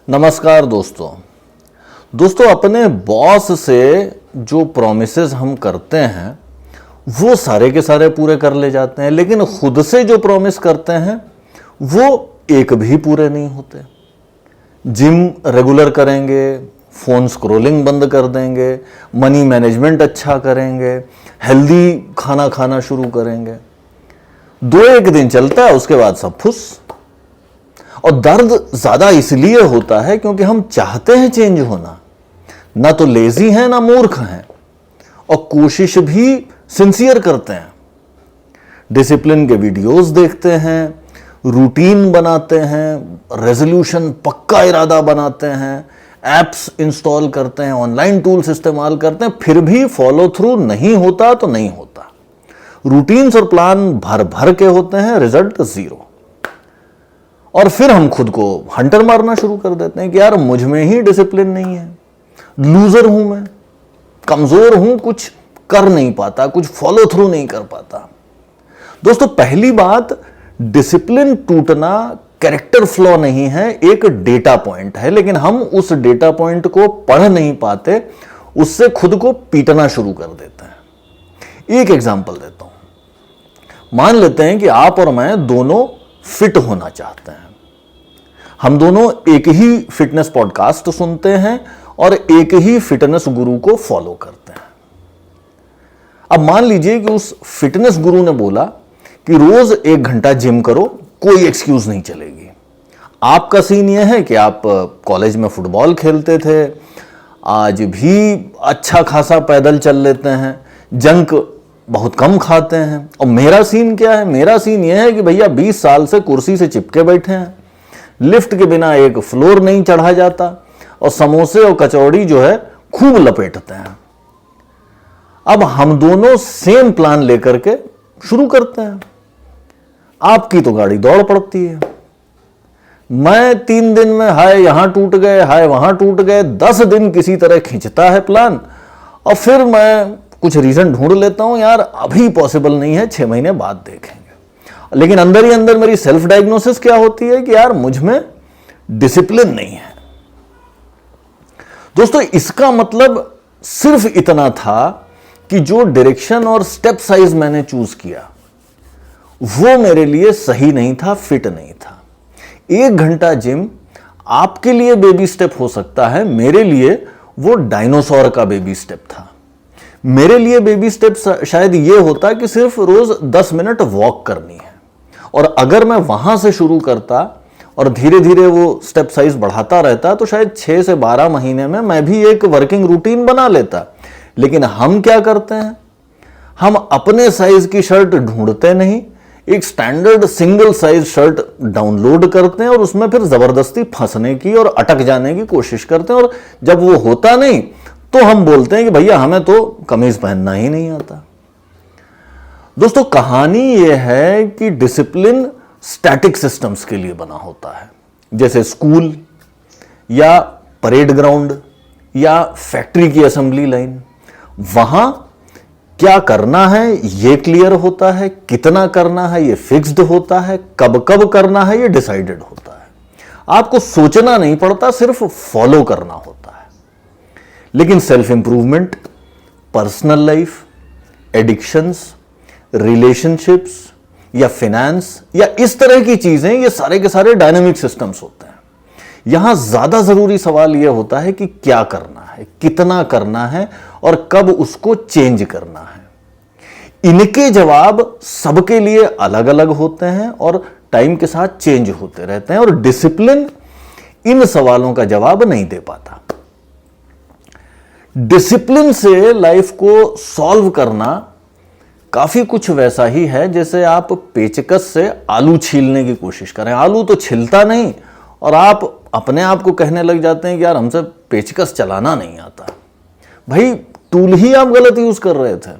नमस्कार दोस्तों अपने बॉस से जो प्रॉमिसेस हम करते हैं वो सारे के सारे पूरे कर ले जाते हैं, लेकिन खुद से जो प्रॉमिस करते हैं वो एक भी पूरे नहीं होते। जिम रेगुलर करेंगे, फोन स्क्रॉलिंग बंद कर देंगे, मनी मैनेजमेंट अच्छा करेंगे, हेल्दी खाना खाना शुरू करेंगे। 2-1 दिन चलता है, उसके बाद सब फुस। और दर्द ज्यादा इसलिए होता है क्योंकि हम चाहते हैं चेंज होना, ना तो लेजी हैं ना मूर्ख हैं, और कोशिश भी सिंसियर करते हैं। डिसिप्लिन के वीडियोस देखते हैं, रूटीन बनाते हैं, रेजोल्यूशन पक्का इरादा बनाते हैं, एप्स इंस्टॉल करते हैं, ऑनलाइन टूल्स इस्तेमाल करते हैं, फिर भी फॉलो थ्रू नहीं होता तो नहीं होता। रूटीन्स और प्लान भर भर के होते हैं, रिजल्ट जीरो। और फिर हम खुद को हंटर मारना शुरू कर देते हैं कि यार मुझ में ही डिसिप्लिन नहीं है, लूजर हूं मैं, कमजोर हूं, कुछ कर नहीं पाता, कुछ फॉलो थ्रू नहीं कर पाता। दोस्तों पहली बात, डिसिप्लिन टूटना कैरेक्टर फ्लॉ नहीं है, एक डेटा पॉइंट है, लेकिन हम उस डेटा पॉइंट को पढ़ नहीं पाते, उससे खुद को पीटना शुरू कर देते हैं। एक एग्जांपल देता हूं। मान लेते हैं कि आप और मैं दोनों फिट होना चाहते हैं। हम दोनों एक ही फिटनेस पॉडकास्ट सुनते हैं और एक ही फिटनेस गुरु को फॉलो करते हैं। अब मान लीजिए कि उस फिटनेस गुरु ने बोला कि रोज 1 घंटा जिम करो, कोई एक्सक्यूज नहीं चलेगी। आपका सीन यह है कि आप कॉलेज में फुटबॉल खेलते थे, आज भी अच्छा खासा पैदल चल लेते हैं, जंक बहुत कम खाते हैं। और मेरा सीन क्या है? मेरा सीन यह है कि भैया 20 साल से कुर्सी से चिपके बैठे हैं, लिफ्ट के बिना एक फ्लोर नहीं चढ़ा जाता, और समोसे और कचौड़ी जो है खूब लपेटते हैं। अब हम दोनों सेम प्लान लेकर के शुरू करते हैं। आपकी तो गाड़ी दौड़ पड़ती है, मैं 3 दिन में हाय यहां टूट गए, हाय वहां टूट गए, 10 दिन किसी तरह खींचता है प्लान, और फिर मैं कुछ रीजन ढूंढ लेता हूं, यार अभी पॉसिबल नहीं है, 6 महीने बाद देखेंगे। लेकिन अंदर ही अंदर मेरी सेल्फ डायग्नोसिस क्या होती है कि यार मुझ में डिसिप्लिन नहीं है। दोस्तों इसका मतलब सिर्फ इतना था कि जो डायरेक्शन और स्टेप साइज मैंने चूज किया वो मेरे लिए सही नहीं था, फिट नहीं था। 1 घंटा जिम आपके लिए बेबी स्टेप हो सकता है, मेरे लिए वो डायनासोर का बेबी स्टेप था। मेरे लिए बेबी स्टेप शायद ये होता कि सिर्फ रोज 10 मिनट वॉक करनी है, और अगर मैं वहां से शुरू करता और धीरे धीरे वो स्टेप साइज बढ़ाता रहता तो शायद 6 से 12 महीने में मैं भी एक वर्किंग रूटीन बना लेता। लेकिन हम क्या करते हैं? हम अपने साइज की शर्ट ढूंढते नहीं, एक standard single size shirt download करते हैं और उसमें फिर जबरदस्ती फंसने की और अटक जाने की कोशिश करते हैं, और जब वो होता नहीं तो हम बोलते हैं कि भैया हमें तो कमीज पहनना ही नहीं आता। दोस्तों कहानी यह है कि डिसिप्लिन स्टैटिक सिस्टम्स के लिए बना होता है, जैसे स्कूल या परेड ग्राउंड या फैक्ट्री की असेंबली लाइन। वहां क्या करना है यह क्लियर होता है, कितना करना है यह फिक्स्ड होता है, कब कब करना है यह डिसाइडेड होता है। आपको सोचना नहीं पड़ता, सिर्फ फॉलो करना होता है। लेकिन self improvement, personal life, addictions, relationships या फिनेंस या इस तरह की चीजें, ये सारे के सारे डायनामिक सिस्टम्स होते हैं। यहां ज्यादा जरूरी सवाल यह होता है कि क्या करना है, कितना करना है और कब उसको चेंज करना है। इनके जवाब सबके लिए अलग अलग होते हैं और टाइम के साथ चेंज होते रहते हैं, और डिसिप्लिन इन सवालों का जवाब नहीं दे पाता। डिसिप्लिन से लाइफ को सॉल्व करना काफी कुछ वैसा ही है जैसे आप पेचकस से आलू छीलने की कोशिश करें। आलू तो छिलता नहीं और आप अपने आप को कहने लग जाते हैं कि यार हमसे पेचकस चलाना नहीं आता। भाई टूल ही आप गलत यूज कर रहे थे।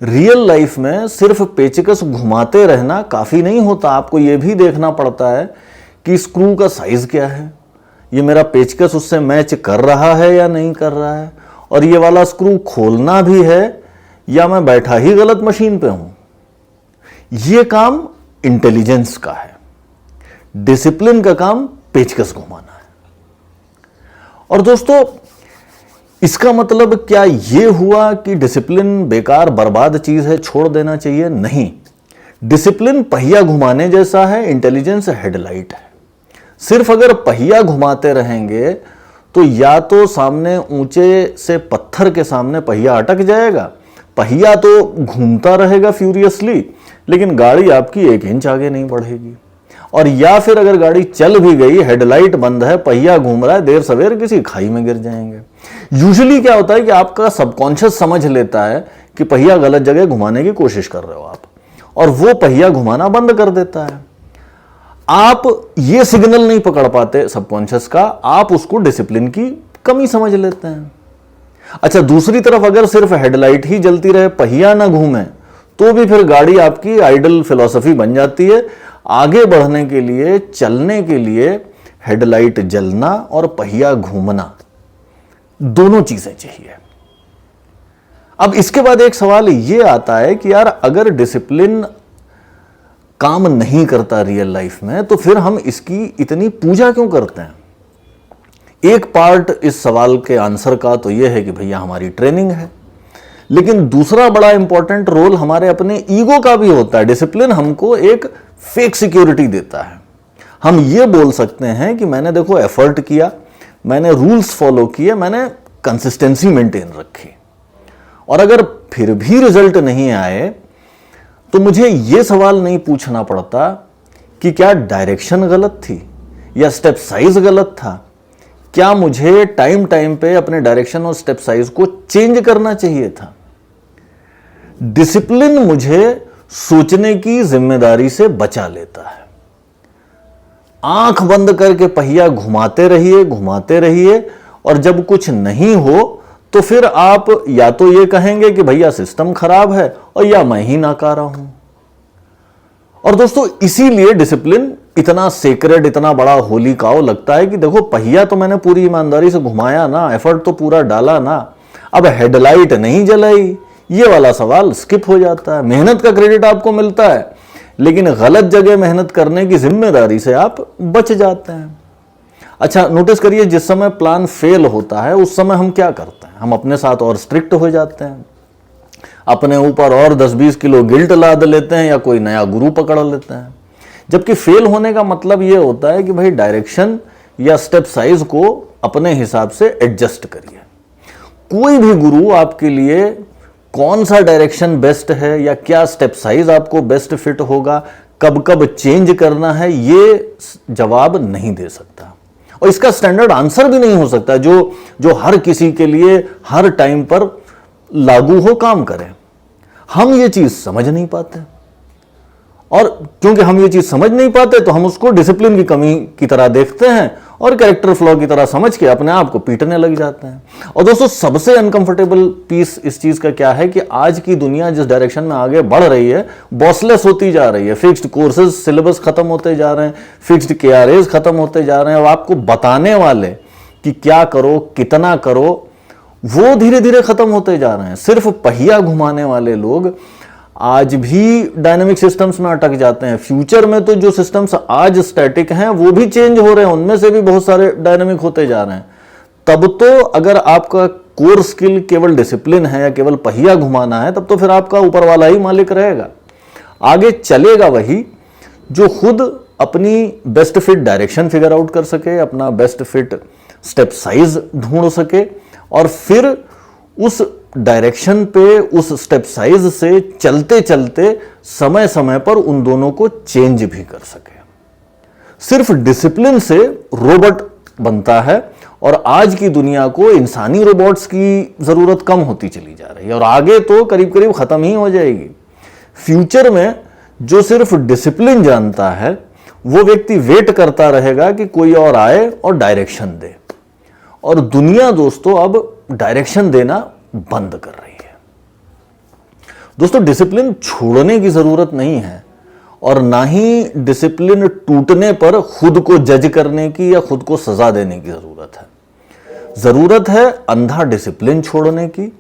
रियल लाइफ में सिर्फ पेचकस घुमाते रहना काफी नहीं होता, आपको यह भी देखना पड़ता है कि स्क्रू का साइज क्या है, ये मेरा पेचकस उससे मैच कर रहा है या नहीं कर रहा है, और ये वाला स्क्रू खोलना भी है या मैं बैठा ही गलत मशीन पे हूं। यह काम इंटेलिजेंस का है, डिसिप्लिन का काम पेचकस घुमाना है। और दोस्तों, इसका मतलब क्या ये हुआ कि डिसिप्लिन बेकार बर्बाद चीज है, छोड़ देना चाहिए? नहीं। डिसिप्लिन पहिया घुमाने जैसा है, इंटेलिजेंस हेडलाइट है। सिर्फ अगर पहिया घुमाते रहेंगे तो या तो सामने ऊंचे से पत्थर के सामने पहिया अटक जाएगा, पहिया तो घूमता रहेगा फ्यूरियसली, लेकिन गाड़ी आपकी 1 इंच आगे नहीं बढ़ेगी। और या फिर अगर गाड़ी चल भी गई, हेडलाइट बंद है, पहिया घूम रहा है, देर सवेर किसी खाई में गिर जाएंगे। यूजुअली क्या होता है कि आपका सबकॉन्शियस समझ लेता है कि पहिया गलत जगह घुमाने की कोशिश कर रहे हो आप, और वो पहिया घुमाना बंद कर देता है। आप ये सिग्नल नहीं पकड़ पाते सबकॉन्शियस का, आप उसको डिसिप्लिन की कमी समझ लेते हैं। अच्छा, दूसरी तरफ अगर सिर्फ हेडलाइट ही जलती रहे, पहिया ना घूमे, तो भी फिर गाड़ी आपकी आइडल फिलॉसफी बन जाती है। आगे बढ़ने के लिए, चलने के लिए हेडलाइट जलना और पहिया घूमना, दोनों चीजें चाहिए। अब इसके बाद एक सवाल ये आता है कि यार, अगर डिसिप्लिन काम नहीं करता रियल लाइफ में, तो फिर हम इसकी इतनी पूजा क्यों करते हैं? एक पार्ट इस सवाल के आंसर का तो यह है कि भैया हमारी ट्रेनिंग है, लेकिन दूसरा बड़ा इंपॉर्टेंट रोल हमारे अपने ईगो का भी होता है। डिसिप्लिन हमको एक फेक सिक्योरिटी देता है। हम ये बोल सकते हैं कि मैंने देखो एफर्ट किया, मैंने रूल्स फॉलो किए, मैंने कंसिस्टेंसी मेंटेन रखी, और अगर फिर भी रिजल्ट नहीं आए तो मुझे यह सवाल नहीं पूछना पड़ता कि क्या डायरेक्शन गलत थी या स्टेप साइज गलत था, क्या मुझे टाइम टाइम पे अपने डायरेक्शन और स्टेप साइज को चेंज करना चाहिए था। डिसिप्लिन मुझे सोचने की जिम्मेदारी से बचा लेता है। आंख बंद करके पहिया घुमाते रहिए, और जब कुछ नहीं हो तो फिर आप या तो ये कहेंगे कि भैया सिस्टम खराब है, और या मैं ही नाकारा हूं। और दोस्तों, इसीलिए डिसिप्लिन इतना सेक्रेड, इतना बड़ा होली काव लगता है कि देखो, पहिया तो मैंने पूरी ईमानदारी से घुमाया ना, एफर्ट तो पूरा डाला ना, अब हेडलाइट नहीं जलाई, ये वाला सवाल स्किप हो जाता है। मेहनत का क्रेडिट आपको मिलता है, लेकिन गलत जगह मेहनत करने की जिम्मेदारी से आप बच जाते हैं। अच्छा, नोटिस करिए, जिस समय प्लान फेल होता है उस समय हम क्या करते हैं? हम अपने साथ और स्ट्रिक्ट हो जाते हैं, अपने ऊपर और 10-20 किलो गिल्ट लाद लेते हैं, या कोई नया गुरु पकड़ लेते हैं। जबकि फेल होने का मतलब यह होता है कि भाई डायरेक्शन या स्टेप साइज को अपने हिसाब से एडजस्ट करिए। कोई भी गुरु आपके लिए कौन सा डायरेक्शन बेस्ट है या क्या स्टेप साइज आपको बेस्ट फिट होगा, कब कब चेंज करना है, ये जवाब नहीं दे सकता, और इसका स्टैंडर्ड आंसर भी नहीं हो सकता जो हर किसी के लिए हर टाइम पर लागू हो, काम करे। हम ये चीज समझ नहीं पाते, और क्योंकि हम ये चीज समझ नहीं पाते तो हम उसको डिसिप्लिन की कमी की तरह देखते हैं और कैरेक्टर फ्लॉ की तरह समझ के अपने आप को पीटने लग जाते हैं। और दोस्तों, सबसे अनकंफर्टेबल पीस इस चीज का क्या है कि आज की दुनिया जिस डायरेक्शन में आगे बढ़ रही है, बॉसलेस होती जा रही है। फिक्स्ड कोर्सेज, सिलेबस खत्म होते जा रहे हैं, फिक्स्ड KRAs खत्म होते जा रहे हैं। अब आपको बताने वाले कि क्या करो, कितना करो, वो धीरे धीरे खत्म होते जा रहे हैं। सिर्फ पहिया घुमाने वाले लोग आज भी डायनामिक सिस्टम्स में अटक जाते हैं। फ्यूचर में तो जो सिस्टम्स आज स्टैटिक हैं वो भी चेंज हो रहे हैं, उनमें से भी बहुत सारे डायनामिक होते जा रहे हैं। तब तो अगर आपका कोर स्किल केवल डिसिप्लिन है या केवल पहिया घुमाना है, तब तो फिर आपका ऊपर वाला ही मालिक रहेगा। आगे चलेगा वही जो खुद अपनी best fit direction figure out कर सके, अपना बेस्ट फिट स्टेप साइज ढूंढ सके, और फिर उस डायरेक्शन पे, उस स्टेप साइज से चलते चलते समय समय पर उन दोनों को चेंज भी कर सके। सिर्फ डिसिप्लिन से रोबोट बनता है, और आज की दुनिया को इंसानी रोबोट्स की जरूरत कम होती चली जा रही है, और आगे तो करीब करीब खत्म ही हो जाएगी। फ्यूचर में जो सिर्फ डिसिप्लिन जानता है वो व्यक्ति वेट करता रहेगा कि कोई और आए और डायरेक्शन दे, और दुनिया दोस्तों अब डायरेक्शन देना बंद कर रही है। दोस्तों, डिसिप्लिन छोड़ने की जरूरत नहीं है, और ना ही डिसिप्लिन टूटने पर खुद को जज करने की या खुद को सजा देने की जरूरत है। जरूरत है अंधा डिसिप्लिन छोड़ने की,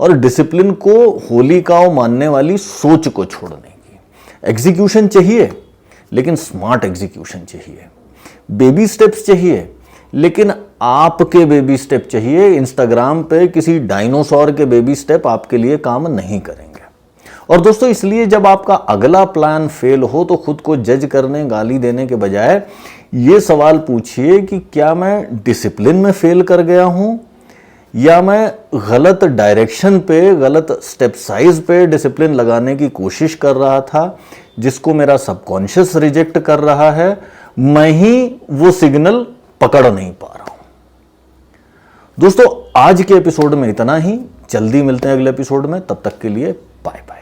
और डिसिप्लिन को होली काव मानने वाली सोच को छोड़ने की। एग्जीक्यूशन चाहिए, लेकिन स्मार्ट एग्जीक्यूशन चाहिए। बेबी स्टेप्स चाहिए, लेकिन आपके बेबी स्टेप चाहिए। इंस्टाग्राम पे किसी डायनासोर के बेबी स्टेप आपके लिए काम नहीं करेंगे। और दोस्तों, इसलिए जब आपका अगला प्लान फेल हो तो खुद को जज करने, गाली देने के बजाय ये सवाल पूछिए कि क्या मैं डिसिप्लिन में फेल कर गया हूं, या मैं गलत डायरेक्शन पे, गलत स्टेप साइज पे डिसिप्लिन लगाने की कोशिश कर रहा था, जिसको मेरा सबकॉन्शियस रिजेक्ट कर रहा है। मैं ही वो सिग्नल पकड़ नहीं पा रहा हूं। दोस्तों, आज के एपिसोड में इतना ही। जल्दी मिलते हैं अगले एपिसोड में। तब तक के लिए बाय बाय।